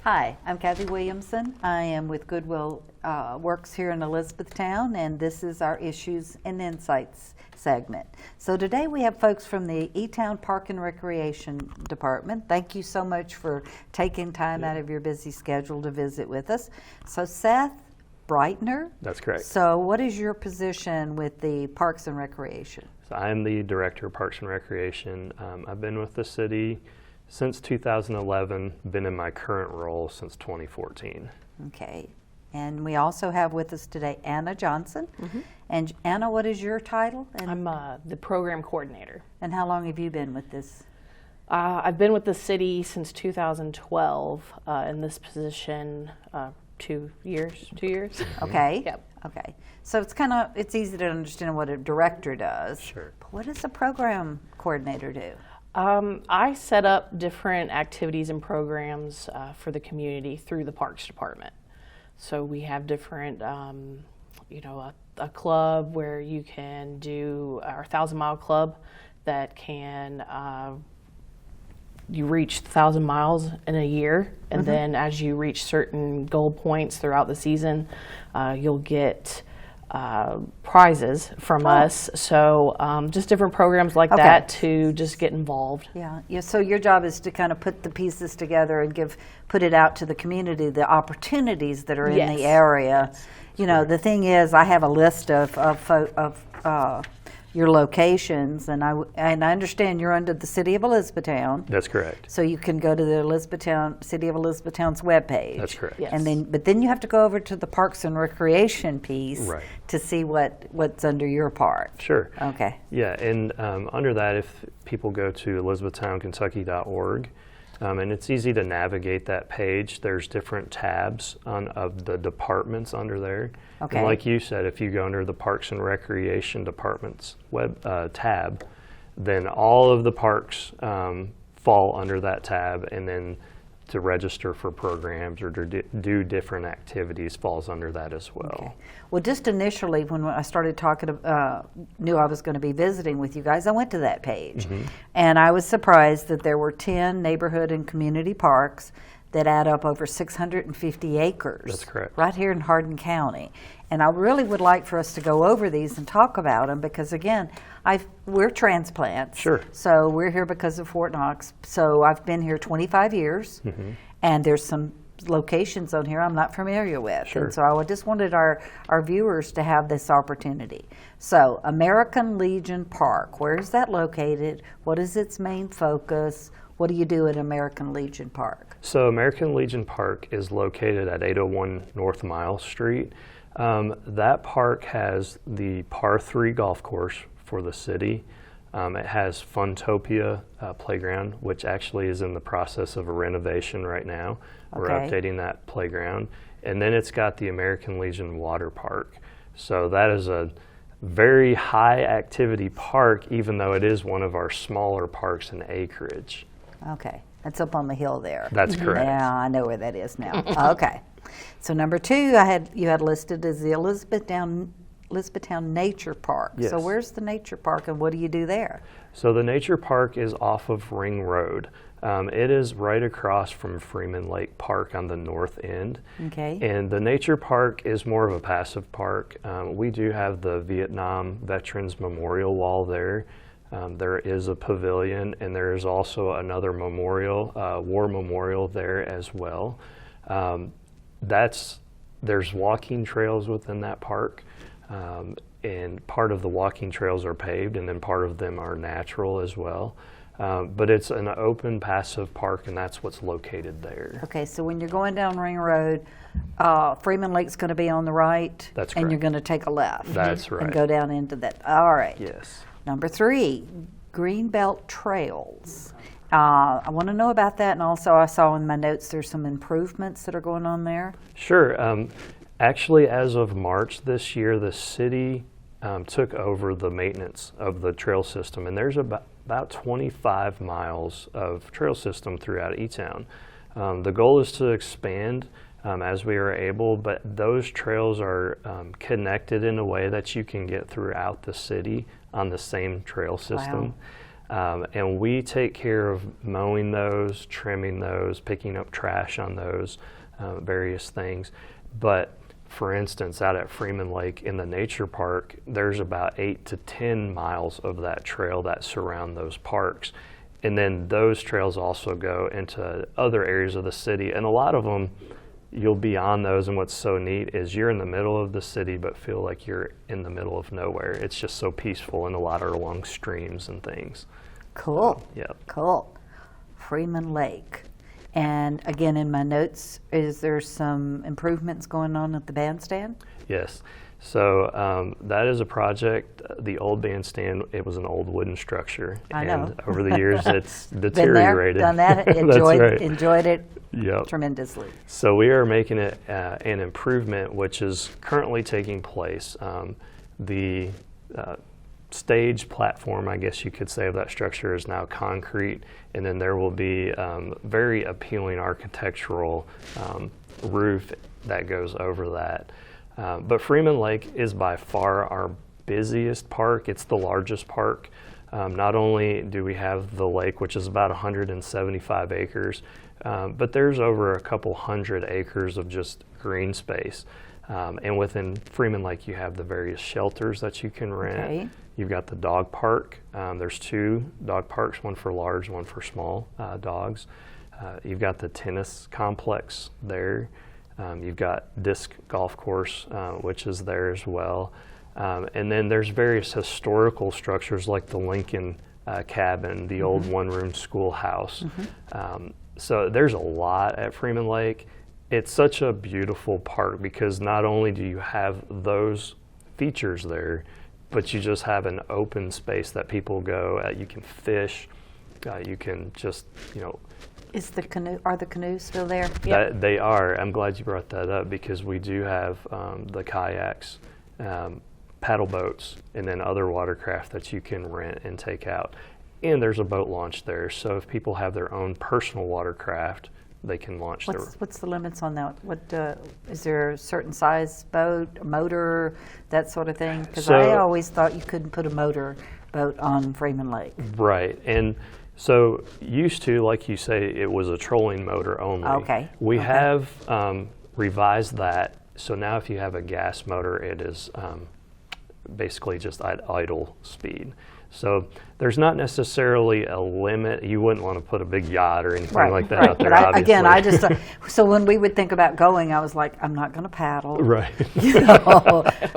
Hi, I'm Kathy Williamson. I am with Goodwill Works here in Elizabethtown, and this is our Issues and Insights segment. So today we have folks from the E-Town Park and Recreation Department. Thank you so much for taking time out of your busy schedule to visit with us. So Seth Breitner? That's correct. So what is your position with the Parks and Recreation? So I am the Director of Parks and Recreation. I've been with the city since 2011, been in my current role since 2014. Okay. And we also have with us today Anna Johnson. And Anna, what is your title? And I'm the program coordinator. And how long have you been with this? I've been with the city since 2012 in this position, 2 years. Okay. Yep. Okay. So it's easy to understand what a director does. Sure. But what does a program coordinator do? I set up different activities and programs for the community through the Parks Department. So we have different, a club where you can do our 1,000 Mile Club that can, you reach 1,000 miles in a year, and then as you reach certain goal points throughout the season, you'll get prizes from us. So just different programs like that to just get involved. Yeah. So your job is to kind of put the pieces together and put it out to the community, the opportunities that are in the area. Yes. You know, the thing is, I have a list of your locations, and I understand you're under the City of Elizabethtown. That's correct. So you can go to the City of Elizabethtown's webpage. That's correct. Yes. But then you have to go over to the Parks and Recreation piece to see what's under your part. Sure. Okay. Yeah, and under that, if people go to elizabethtownkentucky.org, and it's easy to navigate that page. There's different tabs of the departments under there. Okay. And like you said, if you go under the Parks and Recreation Department's web tab, then all of the parks fall under that tab, and then to register for programs or to do different activities falls under that as well. Okay. Well, just initially when I started talking, knew I was going to be visiting with you guys, I went to that page. And I was surprised that there were 10 neighborhood and community parks that add up over 650 acres. That's correct. Right here in Hardin County. And I really would like for us to go over these and talk about them because, again, we're transplants. Sure. So we're here because of Fort Knox. So I've been here 25 years, and there's some locations on here I'm not familiar with. Sure. And so I just wanted our viewers to have this opportunity. So American Legion Park, where is that located? What is its main focus? What do you do at American Legion Park? So American Legion Park is located at 801 North Mile Street. That park has the par 3 golf course for the city. It has Funtopia playground, which actually is in the process of a renovation right now. We're updating that playground. And then it's got the American Legion Water Park. So that is a very high activity park, even though it is one of our smaller parks in acreage. Okay, that's up on the hill there. That's correct. Yeah, I know where that is now. Okay, so number 2, you had listed as the Elizabethtown Nature Park. Yes. So where's the Nature Park, and what do you do there? So the Nature Park is off of Ring Road. It is right across from Freeman Lake Park on the north end. Okay. And the Nature Park is more of a passive park. We do have the Vietnam Veterans Memorial Wall there. There is a pavilion, and there is also another memorial, war memorial there as well. There's walking trails within that park, and part of the walking trails are paved, and then part of them are natural as well. But it's an open, passive park, and that's what's located there. Okay, so when you're going down Ring Road, Freeman Lake's going to be on the right. That's and you're correct. going to take a left. That's right. And go down into that. All right. Yes. Number 3, Greenbelt Trails. I want to know about that, and also I saw in my notes there's some improvements that are going on there. Sure. Actually, as of March this year, the city took over the maintenance of the trail system, and there's about 25 miles of trail system throughout E-Town. The goal is to expand as we are able, but those trails are connected in a way that you can get throughout the city on the same trail system. And we take care of mowing those, trimming those, picking up trash on those, various things. But for instance, out at Freeman Lake in the nature park, there's about 8 to 10 miles of that trail that surround those parks. And then those trails also go into other areas of the city. And a lot of them, you'll be on those, and what's so neat is you're in the middle of the city but feel like you're in the middle of nowhere. It's just so peaceful, and a lot are along streams and things. Cool. Yep. Cool. Freeman Lake. And again, in my notes, is there some improvements going on at the bandstand? Yes. So that is a project. The old bandstand, it was an old wooden structure. I know. And over the years, it's Been there, deteriorated. done that, That's right. enjoyed it Yep. tremendously. So we are making it an improvement, which is currently taking place. The stage platform, I guess you could say, of that structure is now concrete, and then there will be very appealing architectural roof that goes over that. But Freeman Lake is by far our busiest park. It's the largest park. Not only do we have the lake, which is about 175 acres, but there's over a couple hundred acres of just green space. And within Freeman Lake, you have the various shelters that you can rent. Okay. You've got the dog park. There's 2 dog parks, one for large, one for small dogs. You've got the tennis complex there. You've got disc golf course, which is there as well. And then there's various historical structures like the Lincoln cabin, the old one-room schoolhouse. So there's a lot at Freeman Lake. It's such a beautiful park because not only do you have those features there, but you just have an open space that people go at. You can fish, you can just, Are the canoes still there? That they are. I'm glad you brought that up because we do have the kayaks, paddle boats, and then other watercraft that you can rent and take out. And there's a boat launch there, so if people have their own personal watercraft, they can launch their. What's the limits on that? What is there a certain size boat, motor, that sort of thing? Because I always thought you couldn't put a motor boat on Freeman Lake. Right, and so used to, like you say, it was a trolling motor only. Okay. We have revised that, so now if you have a gas motor, it is basically just at idle speed. So there's not necessarily a limit. You wouldn't want to put a big yacht or anything like that out there, But obviously. I just so when we would think about going, I was like, I'm not going to paddle. Right.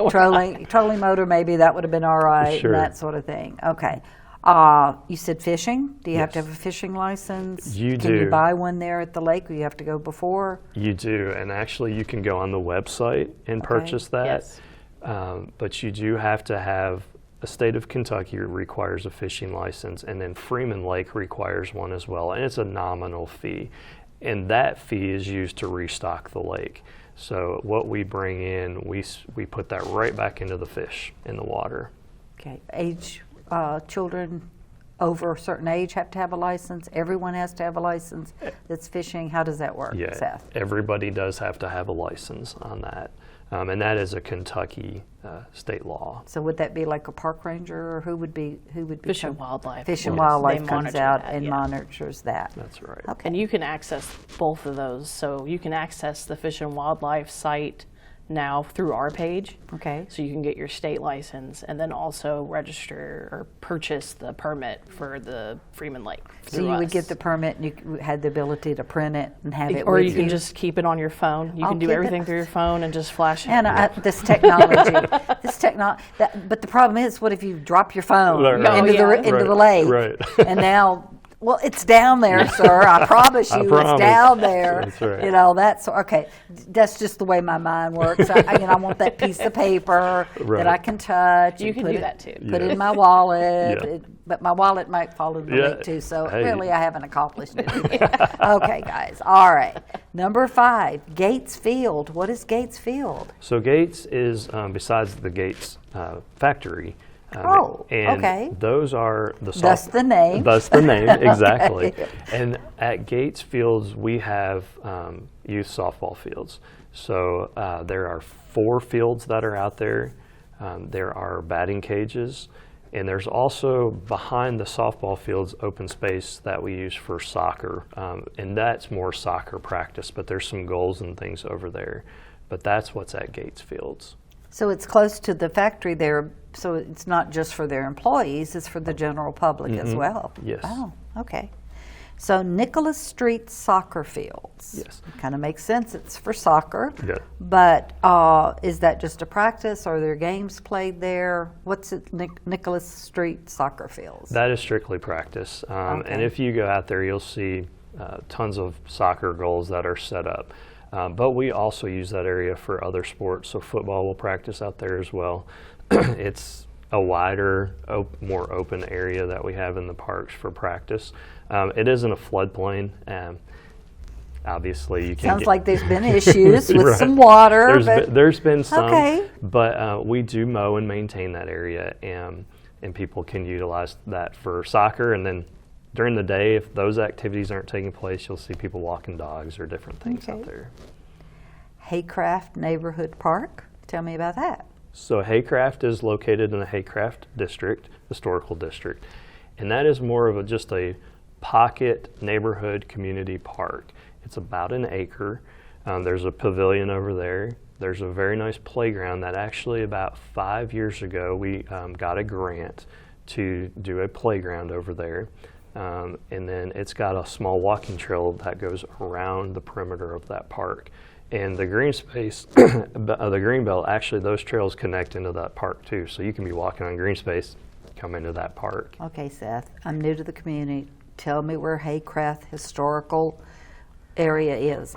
Trolling motor, maybe that would have been all right, Sure. and that sort of thing. Okay. You said fishing. Do you have to have a fishing license? You Can you do. buy one there at the lake, or you have to go before? You do, and actually you can go on the website and purchase that. Yes. But you do have to have, the state of Kentucky requires a fishing license, and then Freeman Lake requires one as well, and it's a nominal fee. And that fee is used to restock the lake. So what we bring in, we put that right back into the fish in the water. Okay. Children over a certain age have to have a license. Everyone has to have a license that's fishing. How does that work, Yeah, Seth? everybody does have to have a license on that. And that is a Kentucky state law. So would that be like a park ranger, or who would be Fish and Wildlife. Fish and Yes. Wildlife They comes monitor out that, and yeah. monitors that. That's right. Okay. And you can access both of those. So you can access the Fish and Wildlife site now through our page. Okay. So you can get your state license and then also register or purchase the permit for the Freeman Lake. So you would get the permit, and you had the ability to print it and have it or with you can just keep it on your phone. You I'll can do keep it- everything through your phone and just flash it. And this technology, but the problem is, what if you drop your phone Right. into the lake? Right. And now, well, it's down there, sir. I promise you, promise. it's down there. That's right. You know, that's okay. That's just the way my mind works. I want that piece of paper Right. that I can touch. You and can put do it- that too. Put it Yeah. in my wallet. Yeah. But my wallet might fall in the Yeah. lake too. So Hey. really, I haven't accomplished it. Okay, guys. All right. Number 5, Gates Field. What is Gates Field? So Gates is, besides the Gates factory. Oh, and okay. Those are the Thus the name. Thus the name, exactly. And at Gates Fields, we have youth softball fields. So there are 4 fields that are out there. There are batting cages. And there's also behind the softball fields open space that we use for soccer, and that's more soccer practice, but there's some goals and things over there. But that's what's at Gates Fields. So it's close to the factory there, so it's not just for their employees, it's for the general public as well. Yes. Oh, okay. So Nicholas Street soccer fields. Yes. Kind of makes sense, it's for soccer. Yeah. But is that just a practice? Are there games played there? What's it, Nicholas Street soccer fields? That is strictly practice. Okay. And if you go out there, you'll see tons of soccer goals that are set up. But we also use that area for other sports. So football will practice out there as well. It's a wider, more open area that we have in the parks for practice. It isn't a floodplain. Obviously, you can't. Sounds like there's been issues with Right. some water. There's been some, Okay. but we do mow and maintain that area, and people can utilize that for soccer. And then during the day, if those activities aren't taking place, you'll see people walking dogs or different things out Okay. there. Haycraft Neighborhood Park. Tell me about that. So Haycraft is located in the Haycraft District, Historical District, and that is more of just a pocket neighborhood community park. It's about an acre. There's a pavilion over there. There's a very nice playground that actually about 5 years ago we got a grant to do a playground over there. And then it's got a small walking trail that goes around the perimeter of that park. And the green space, the green belt, actually those trails connect into that park too. So you can be walking on green space, come into that park. Okay, Seth, I'm new to the community. Tell me where Haycraft Historical area is.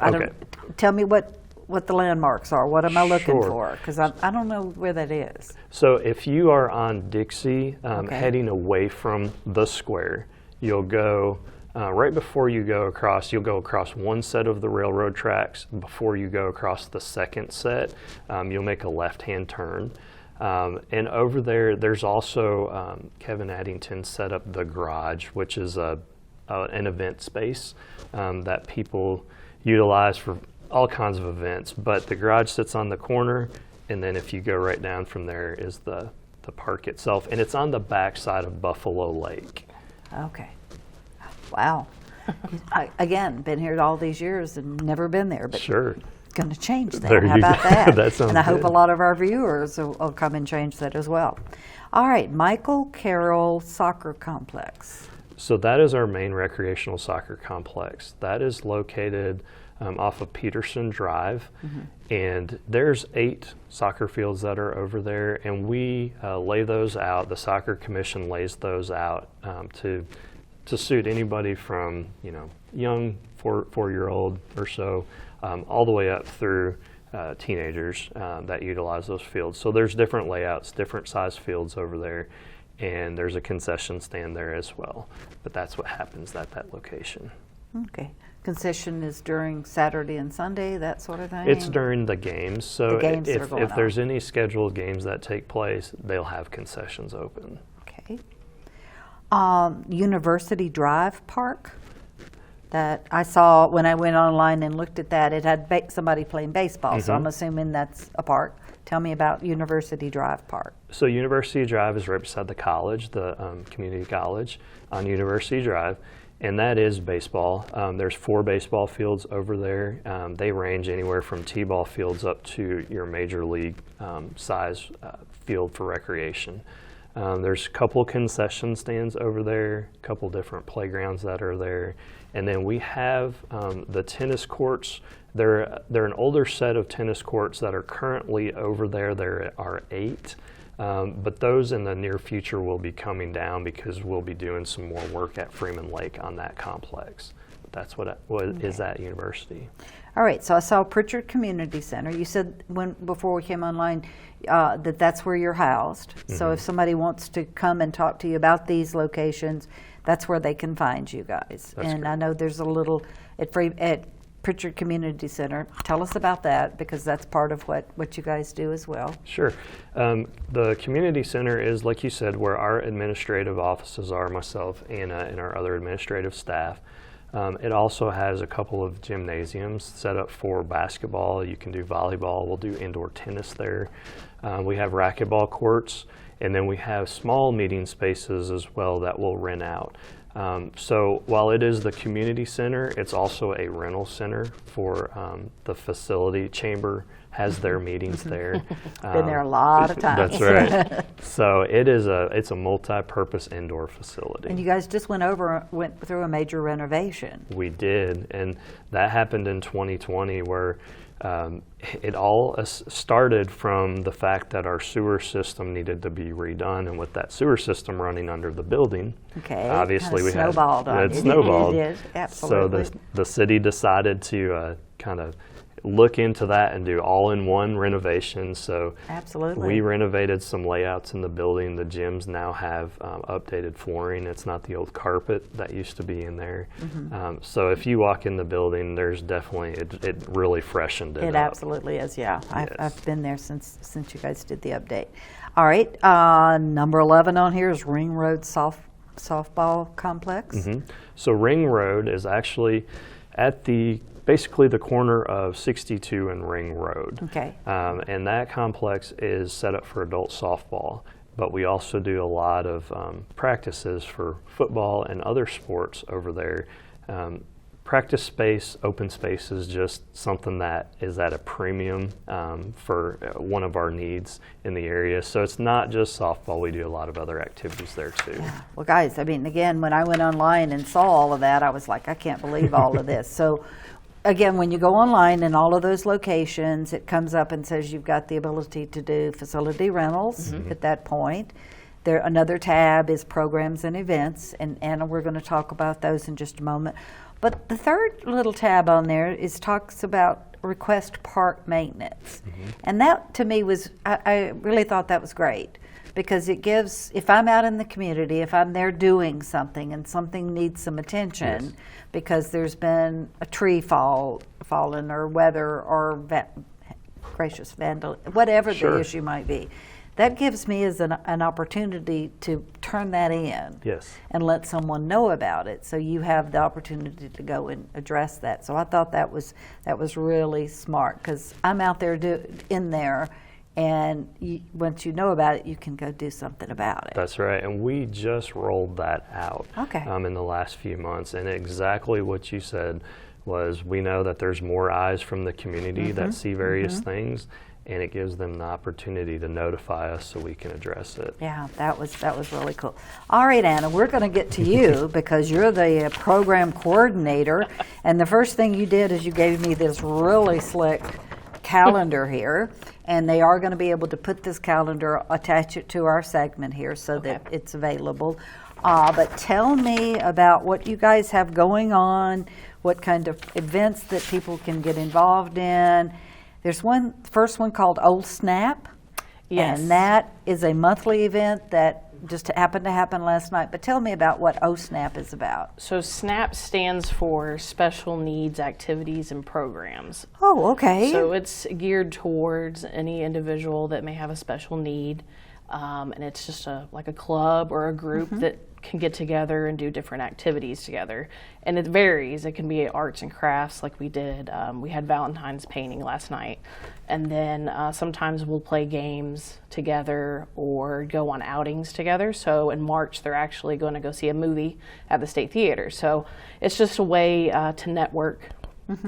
Tell me what the landmarks are. What am I looking Sure. for? Because I don't know where that is. So if you are on Dixie, Okay. heading away from the square, you'll go right before you go across, you'll go across one set of the railroad tracks. Before you go across the second set, you'll make a left-hand turn. And over there, there's also Kevin Addington set up the garage, which is an event space that people utilize for all kinds of events. But the garage sits on the corner, and then if you go right down from there is the park itself. And it's on the back side of Buffalo Lake. Okay. Wow. Again, been here all these years and never been there, but Sure. going to change that. There How you about go. that? That sounds and I hope good. a lot of our viewers will come and change that as well. All right, Michael Carroll Soccer Complex. So that is our main recreational soccer complex. That is located off of Peterson Drive, and there's 8 soccer fields that are over there, and we lay those out. The soccer commission lays those out to suit anybody from young 4-year-old or so all the way up through teenagers that utilize those fields. So there's different layouts, different size fields over there, and there's a concession stand there as well. But that's what happens at that location. Okay. Concession is during Saturday and Sunday, that sort of thing? It's during the games. So The games that are going if there's on. any scheduled games that take place, they'll have concessions open. Okay. University Drive Park that I saw when I went online and looked at that. It had somebody playing baseball, so I'm assuming that's a park. Tell me about University Drive Park. So University Drive is right beside the college, the community college on University Drive, and that is baseball. There's 4 baseball fields over there. They range anywhere from t-ball fields up to your major league size field for recreation. There's a couple concession stands over there, a couple different playgrounds that are there, and then we have the tennis courts. They're an older set of tennis courts that are currently over there. There are 8, but those in the near future will be coming down because we'll be doing some more work at Freeman Lake on that complex. But that's what is at University. All right, so I saw Pritchard Community Center. You said before we came online that's where you're housed. So if somebody wants to come and talk to you about these locations, that's where they can find you guys. That's and correct. I know there's a little at Pritchard Community Center. Tell us about that, because that's part of what you guys do as well. Sure. The community center is, like you said, where our administrative offices are, myself and our other administrative staff. It also has a couple of gymnasiums set up for basketball. You can do volleyball. We'll do indoor tennis there. We have racquetball courts, And then we have small meeting spaces as well that we'll rent out. So while it is the community center, it's also a rental center for the facility. Chamber has their meetings there. Been there a lot of times. That's right. So it's a multi-purpose indoor facility. And you guys just went through a major renovation. We did, and that happened in 2020 where it all started from the fact that our sewer system needed to be redone, and with that sewer system running under the building, obviously we had it snowballed. It is, absolutely. So the city decided to kind of look into that and do all-in-one renovation. So absolutely, we renovated some layouts in the building. The gyms now have updated flooring. It's not the old carpet that used to be in there. So if you walk in the building, there's definitely it really freshened it up. It absolutely is. Yeah, Yes. I've been there since you guys did the update. All right, number 11 on here is Ring Road softball complex. So Ring Road is actually at basically the corner of 62 and Ring Road. Okay. And that complex is set up for adult softball, but we also do a lot of practices for football and other sports over there. Practice space, open space is just something that is at a premium for one of our needs in the area. So it's not just softball, we do a lot of other activities there too. Yeah. Well, guys, I mean, again, when I went online and saw all of that, I was like, I can't believe all of this. So again, when you go online in all of those locations, it comes up and says you've got the ability to do facility rentals at that point. Another tab is programs and events, and Anna, we're going to talk about those in just a moment. But the third little tab on there talks about request park maintenance. And that to me I really thought that was great, because it gives, if I'm out in the community, if I'm there doing something and something needs some attention because there's been a tree fallen or weather or gracious vandal, whatever the issue might be, that gives me as an opportunity to turn that in and let someone know about it, so you have the opportunity to go and address that. So I thought that was really smart, because I'm out there in there, and once you know about it, you can go do something about it. That's right, and we just rolled that out in the last few months, and exactly what you said was, we know that there's more eyes from the community that see various things, and it gives them the opportunity to notify us so we can address it. Yeah, that was really cool. All right, Anna, we're going to get to you because you're the program coordinator, and the first thing you did is you gave me this really slick calendar here, and they are going to be able to put this calendar, attach it to our segment here so that it's available. But tell me about what you guys have going on, what kind of events that people can get involved in. There's first one called Old Snap, and that is a monthly event that just happened to happen last night. But tell me about what OSNAP is about. So SNAP stands for Special Needs Activities and Programs. Oh, okay. So it's geared towards any individual that may have a special need, and it's just like a club or a group that can get together and do different activities together. And it varies. It can be arts and crafts like we did. We had Valentine's painting last night. And then sometimes we'll play games together or go on outings together. So in March, they're actually going to go see a movie at the State Theater. So it's just a way to network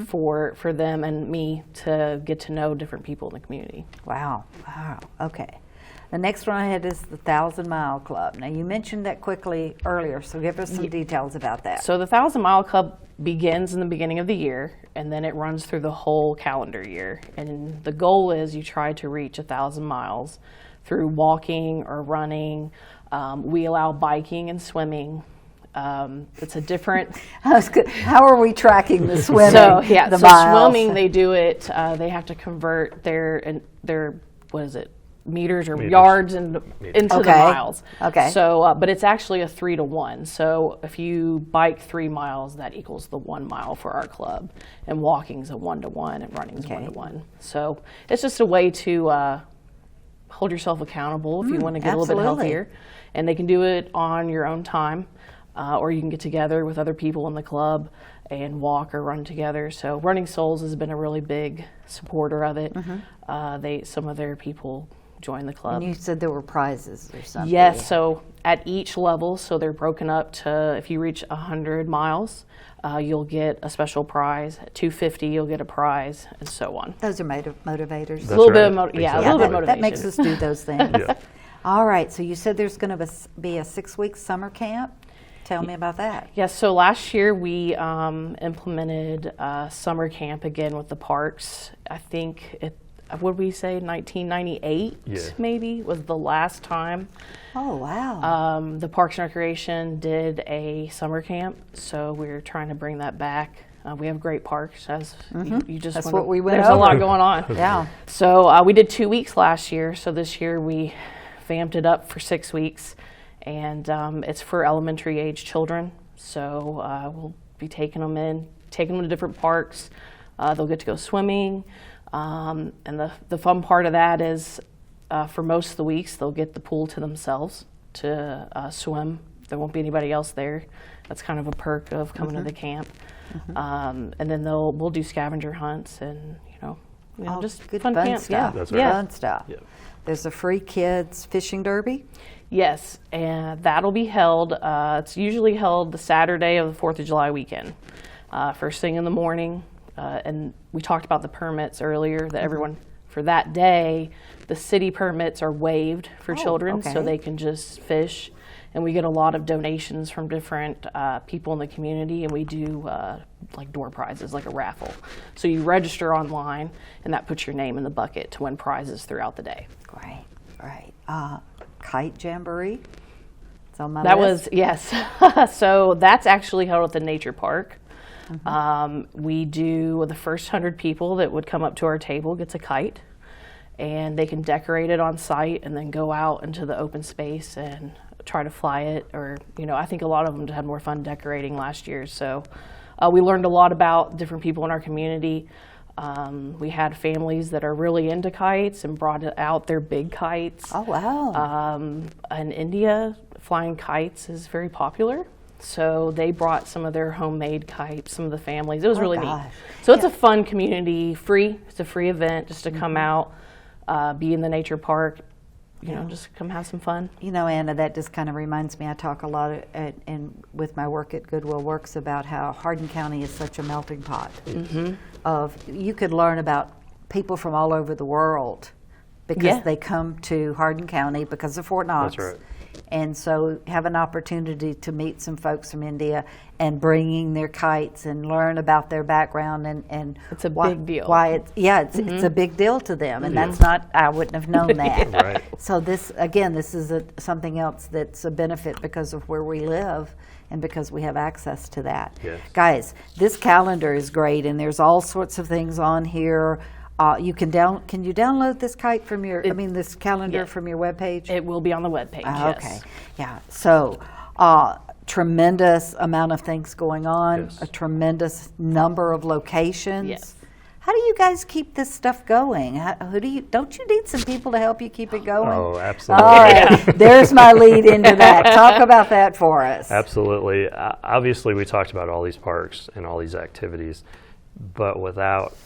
for them and me to get to know different people in the community. Wow. Wow. Okay. The next one I had is the 1,000 Mile Club. Now, you mentioned that quickly earlier, so give us some details about that. So the 1,000 Mile Club begins in the beginning of the year, and then it runs through the whole calendar year. And the goal is you try to reach 1,000 miles through walking or running. We allow biking and swimming. It's a different... How are we tracking the swimming? So miles? Swimming, they do it, they have to convert their what is it? Meters or yards into the miles. Okay. So, but it's actually a 3-to-1. So if you bike 3 miles, that equals the 1 mile for our club. And walking's a 1-to-1 and running's 1-to-1. So it's just a way to hold yourself accountable if you want to get a little bit healthier. And they can do it on your own time, or you can get together with other people in the club and walk or run together. So Running Souls has been a really big supporter of it. Some of their people join the club. And you said there were prizes or something. Yes, so at each level, so they're broken up to, if you reach 100 miles, you'll get a special prize. At 250, you'll get a prize, and so on. Those are motivators. That's A little bit right. of yeah, a Exactly. little bit of motivation. That makes us do those things. Yeah. All right, so you said there's going to be a 6-week summer camp. Tell me about that. Yes, so last year we implemented summer camp again with the parks. I think what did we say, 1998 Yeah. maybe was the last time. Oh, wow. The Parks and Recreation did a summer camp, so we're trying to bring that back. We have great parks, as you just That's wonder- what we went There's a lot over. going on. Yeah. So we did 2 weeks last year, so this year we vamped it up for 6 weeks, and it's for elementary age children. So we'll be taking them to different parks. They'll get to go swimming, and the fun part of that is for most of the weeks they'll get the pool to themselves to swim. There won't be anybody else there. That's kind of a perk of coming to the camp. And then we'll do scavenger hunts and Oh, just good fun camp. stuff. Yeah, That's right. yeah. Fun stuff. Yeah. There's a free kids fishing derby. Yes, and that'll be held. It's usually held the Saturday of the 4th of July weekend, first thing in the morning. And we talked about the permits earlier, that everyone, for that day, the city permits are waived for children, okay. so they can just fish. And we get a lot of donations from different people in the community, and we do like door prizes, like a raffle. So you register online, and that puts your name in the bucket to win prizes throughout the day. Great, great. Kite jamboree. It's on my That list. was, yes. So that's actually held at the nature park. We do, the first 100 people that would come up to our table gets a kite, and they can decorate it on site and then go out into the open space and try to fly it. Or, I think a lot of them had more fun decorating last year. So we learned a lot about different people in our community. We had families that are really into kites and brought out their big kites. Oh, wow. In India, flying kites is very popular. So they brought some of their homemade kites, some of the families. It was really gosh. neat. So it's a fun community, free. It's a free event just to come out, be in the nature park, just come have some fun. Anna, that just kind of reminds me, I talk a lot with my work at Goodwill Works about how Hardin County is such a melting pot. You could learn about people from all over the world because they come to Hardin County because of Fort Knox. That's right. And so have an opportunity to meet some folks from India and bringing their kites and learn about their background and It's a big deal. Why it's a big deal to them, and that's not, I wouldn't have known that. Right. So this is something else that's a benefit because of where we live and because we have access to that. Yes. Guys, this calendar is great, and there's all sorts of things on here. Can you download this kite from this calendar Yeah. from your webpage? It will be on the webpage, yes. Okay, yeah. So, tremendous amount of things going on, Yes. a tremendous number of locations. Yes. How do you guys keep this stuff going? Don't you need some people to help you keep it going? Oh, absolutely. All right, there's my lead into that. Talk about that for us. Absolutely. Obviously, we talked about all these parks and all these activities, but without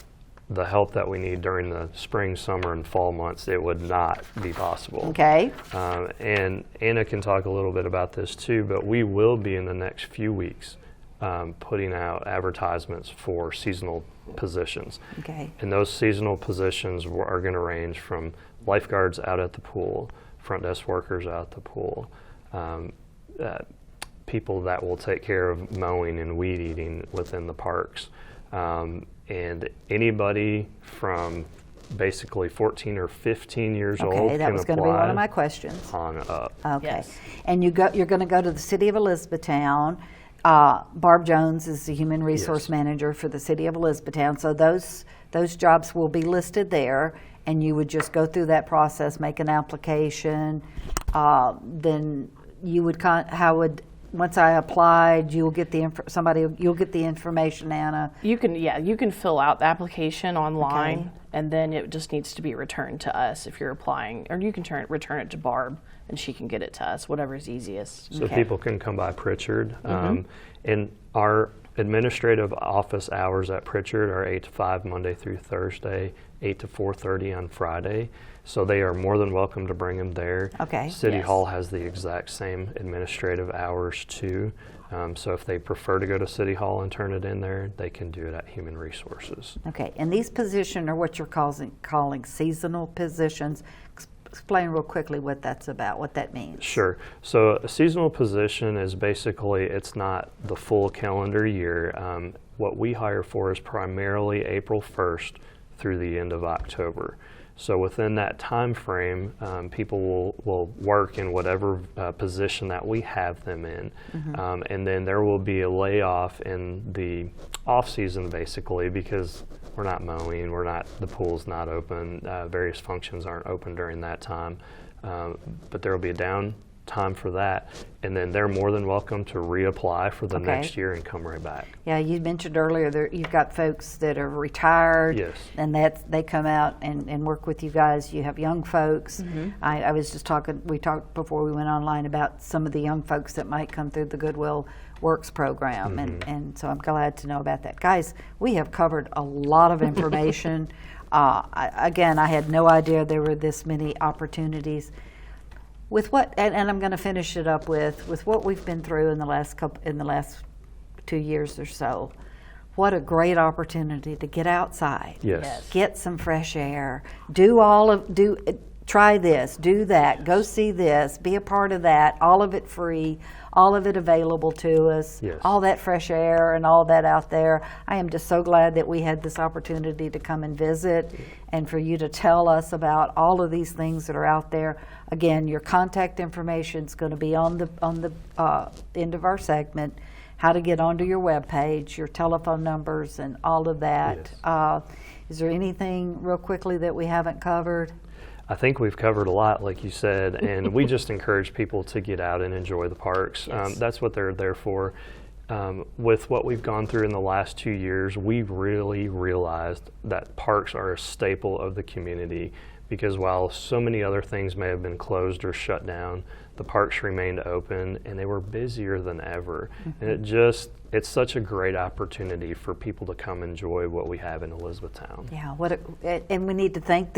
the help that we need during the spring, summer, and fall months, it would not be possible. Okay. And Anna can talk a little bit about this too, but we will be in the next few weeks putting out advertisements for seasonal positions. Okay. And those seasonal positions are going to range from lifeguards out at the pool, front desk workers out at the pool, people that will take care of mowing and weed eating within the parks. And anybody from basically 14 or 15 years old Okay, that can was going to be one apply of my questions. on up. Okay. Yes. And you're going to go to the city of Elizabethtown. Barb Jones is the human resource Yes. manager for the city of Elizabethtown. So those jobs will be listed there, and you would just go through that process, make an application. Then you would once I applied, you'll get the information, Anna. You can fill out the application online, Okay. and then it just needs to be returned to us if you're applying, or you can return it to Barb and she can get it to us, whatever's easiest. So Okay. people can come by Pritchard. And our administrative office hours at Pritchard are 8 to 5 Monday through Thursday, 8 to 4:30 on Friday. So they are more than welcome to bring them there. Okay. City Yes. Hall has the exact same administrative hours too. So if they prefer to go to City Hall and turn it in there, they can do it at Human Resources. Okay, and these positions are what you're calling seasonal positions. Explain real quickly what that's about, what that means. Sure. So a seasonal position is basically, it's not the full calendar year. What we hire for is primarily April 1st through the end of October. So within that time frame, people will work in whatever position that we have them in. And then there will be a layoff in the off season basically, because we're not mowing, the pool's not open, various functions aren't open during that time. But there will be a down time for that, and then they're more than welcome to reapply for the Okay. next year and come right back. Yeah, you mentioned earlier that you've got folks that are retired. Yes. And they come out and work with you guys. You have young folks. I was just we talked before we went online about some of the young folks that might come through the Goodwill Works program. And so I'm glad to know about that. Guys, we have covered a lot of information. Again, I had no idea there were this many opportunities. With what, and I'm going to finish it up with what we've been through in the last 2 years or so. What a great opportunity to get outside, Yes. get some fresh air, try this, do that, go see this, be a part of that. All of it free, all of it available to us. Yes. All that fresh air and all that out there. I am just so glad that we had this opportunity to come and visit, and for you to tell us about all of these things that are out there. Again, your contact information is going to be on the end of our segment. How to get onto your webpage, your telephone numbers, and all of that. Yes. Is there anything real quickly that we haven't covered? I think we've covered a lot, like you said, and we just encourage people to get out and enjoy the parks. Yes. That's what they're there for. With what we've gone through in the last 2 years, we've really realized that parks are a staple of the community, because while so many other things may have been closed or shut down, the parks remained open and they were busier than ever. And it's such a great opportunity for people to come enjoy what we have in Elizabethtown. Yeah, and we need to thank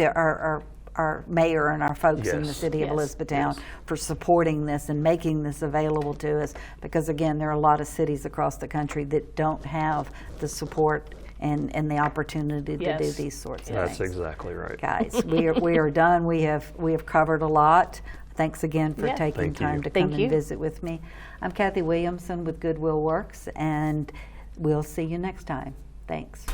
our mayor and our folks in the Yes. city of Yes. Elizabethtown Yes. for supporting this and making this available to us, because again, there are a lot of cities across the country that don't have the support and the opportunity to do Yes. these sorts of That's things. exactly right. Guys, we are done. We have covered a lot. Thanks again for Yeah. taking Thank time you. to Thank come you. and visit with me. I'm Kathy Williamson with Goodwill Works, and we'll see you next time. Thanks.